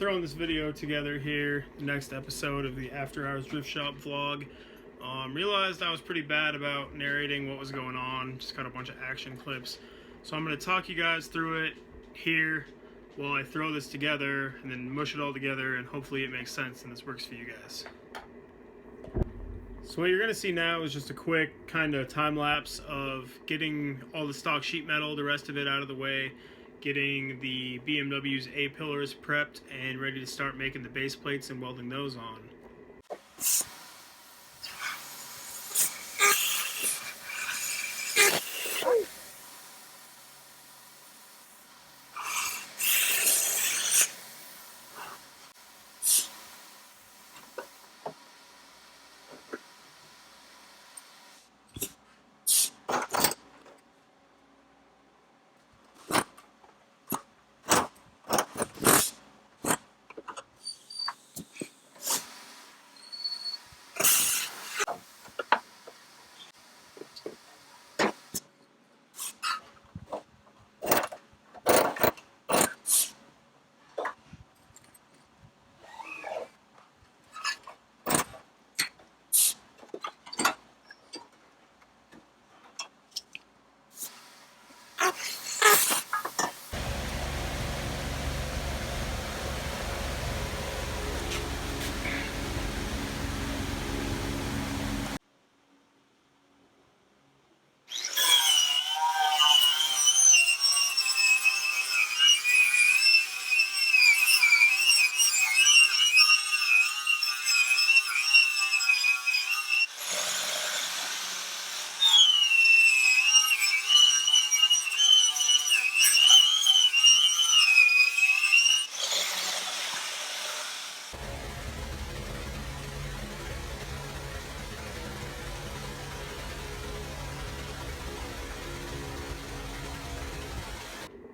throwing this video together here, the next episode of the After Hours Drift Shop vlog. Realized I was pretty bad about narrating what was going on, just got a bunch of action clips. So I'm going to talk you guys through it here while I throw this together and then mush it all together, and hopefully it makes sense and this works for you guys. So what you're going to see now is just a quick kind of time lapse of getting all the stock sheet metal, the rest of it out of the way, getting the BMW's A-pillars prepped and ready to start making the base plates and welding those on.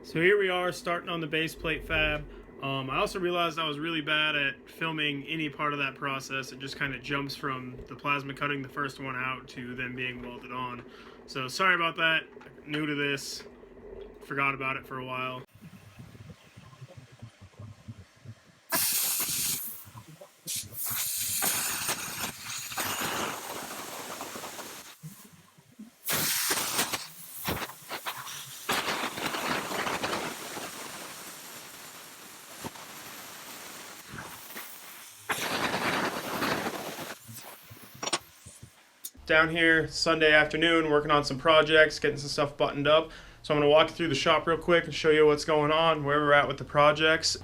So here we are starting on the base plate fab. I also realized I was really bad at filming any part of that process. It just kind of jumps from the plasma cutting the first one out to them being welded on. So sorry about that. New to this, forgot about it for a while. Down here Sunday afternoon working on some projects, getting some stuff buttoned up. So I'm going to walk you through the shop real quick and show you what's going on, where we're at with the projects.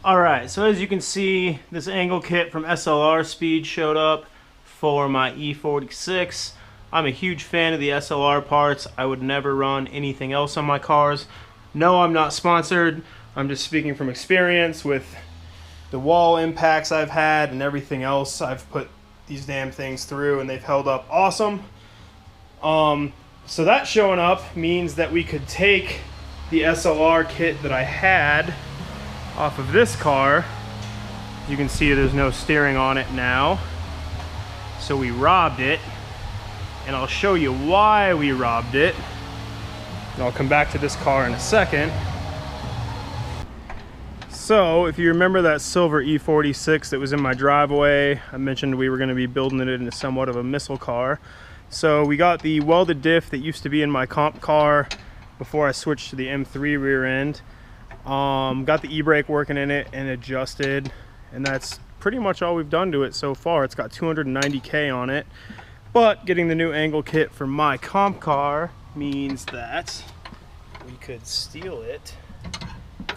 Alright, so as you can see, this angle kit from SLR Speed showed up for my E46. I'm a huge fan of the SLR parts. I would never run anything else on my cars. No, I'm not sponsored. I'm just speaking from experience with the wall impacts I've had and everything else I've put these damn things through, and they've held up awesome. So that showing up means that we could take the SLR kit that I had off of this car. You can see there's no steering on it now. So we robbed it, and I'll show you why we robbed it. And I'll come back to this car in a second. So, if you remember that silver E46 that was in my driveway, I mentioned we were going to be building it into somewhat of a missile car. So we got the welded diff that used to be in my comp car before I switched to the M3 rear end. Got the e-brake working in it and adjusted, and that's pretty much all we've done to it so far. It's got 290K on it, but getting the new angle kit for my comp car means that we could steal it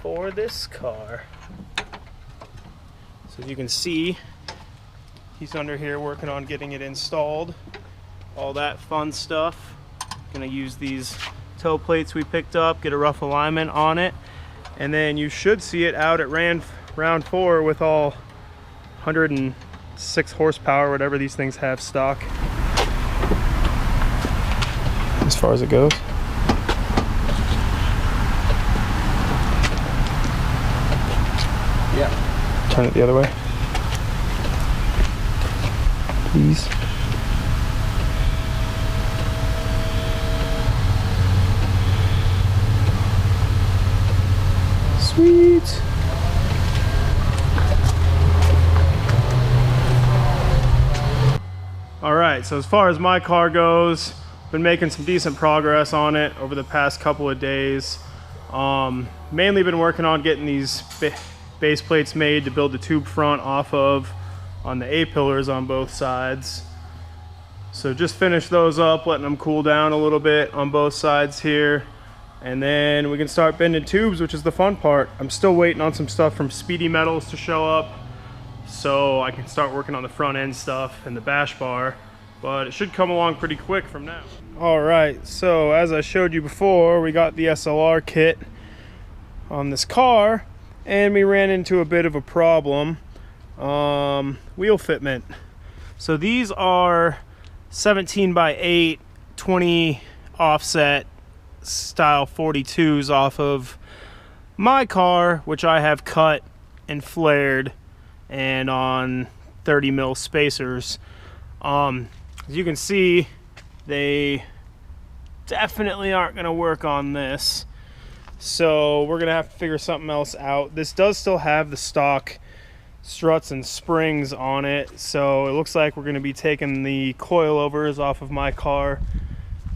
for this car. So as you can see, he's under here working on getting it installed, all that fun stuff. Gonna use these toe plates we picked up, get a rough alignment on it, and then you should see it out at round 4 with all 106 horsepower, whatever these things have stock, as far as it goes. Yeah. Turn it the other way, please. Sweet. right, so as far as my car goes, been making some decent progress on it over the past couple of days. Mainly been working on getting these base plates made to build the tube front off of on the A-pillars on both sides. So just finished those up, letting them cool down a little bit on both sides here. And then we can start bending tubes, which is the fun part. I'm still waiting on some stuff from Speedy Metals to show up, so I can start working on the front end stuff and the bash bar, but it should come along pretty quick from now. All right, so as I showed you before, we got the SLR kit on this car, and we ran into a bit of a problem. Wheel fitment. So these are 17 by 8, 20 offset style 42s off of my car, which I have cut and flared, and on 30 mil spacers. As you can see, they definitely aren't going to work on this, so we're going to have to figure something else out. This does still have the stock struts and springs on it, so it looks like we're going to be taking the coilovers off of my car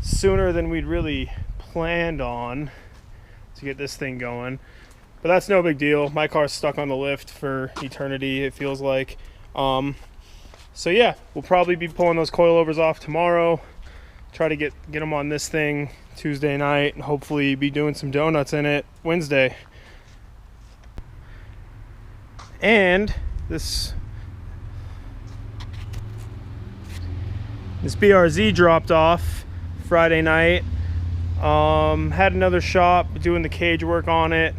sooner than we'd really planned on to get this thing going, but that's no big deal. My car's stuck on the lift for eternity, it feels like. So yeah, we'll probably be pulling those coilovers off tomorrow, try to get them on this thing Tuesday night, and hopefully be doing some donuts in it Wednesday. And this BRZ dropped off Friday night. Had another shop doing the cage work on it.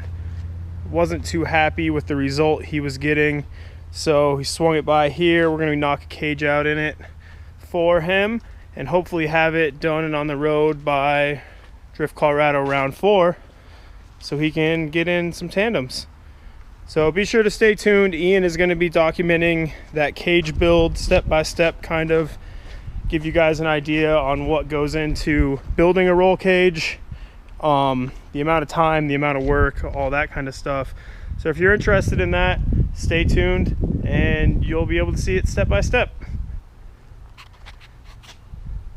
Wasn't too happy with the result he was getting, so he swung it by here. We're gonna knock a cage out in it for him and hopefully have it done and on the road by Drift Colorado round 4, so he can get in some tandems. So be sure to stay tuned. Ian is going to be documenting that cage build step by step, kind of give you guys an idea on what goes into building a roll cage, the amount of time, the amount of work, all that kind of stuff. So if you're interested in that, stay tuned and you'll be able to see it step by step.